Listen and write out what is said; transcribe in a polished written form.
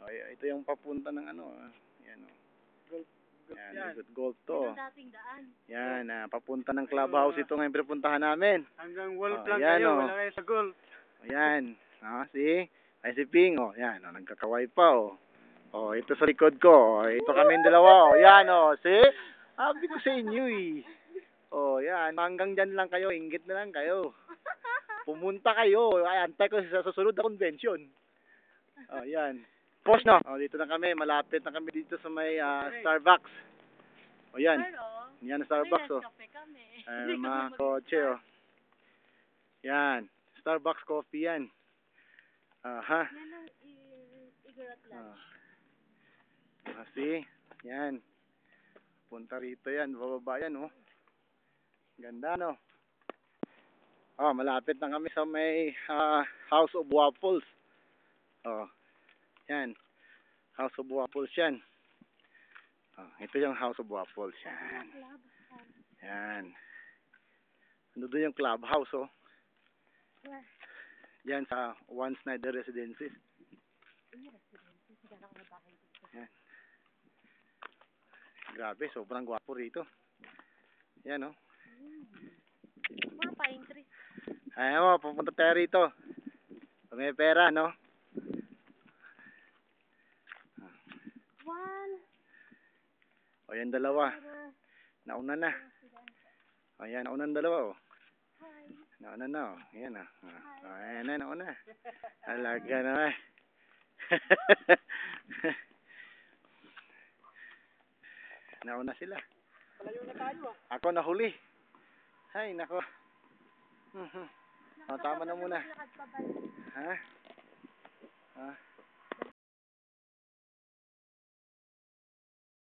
Ito yung papunta ng ano. Yan o. Yan, golf to. Yan, papunta ng clubhouse ito ngayon pinupuntahan namin. Hanggang golf lang kayo, wala kayo sa golf. Ayan, see? Ay si Ping, yan, nagkakaway pa, ito sa likod ko, ito kaming dalawa, yan, see? Sabi ko sa inyo, yan, hanggang dyan lang kayo, inggit na lang kayo. Pumunta kayo, antay ko sa susunod na convention. Yan. Post no. Dito na kami, malapit na kami dito sa may Starbucks. Yan. Yan ang Starbucks mga kotse Yan. Starbucks coffee yan. See? Yan. Punta rito yan, bababa yan Ganda no. Malapit na kami sa may House of Waffles. Yan. House of Waffles yan. Ito yung House of Waffles yan. Yan. Ano doon yung clubhouse Yan sa One Snyder Residences. Yan. Grabe, sobrang gwapo rito. Yan Mga pine tree. Ayan pupunta tayo rito. May pera, no? Yan dalawa. Nauna na. Ayan, nauna na dalawa Nauna na Ayan Ayan na, nauna. Alaga na Nauna sila. Palayo na tayo Ako nahuli. Hay, nako. Tama na muna. Ha?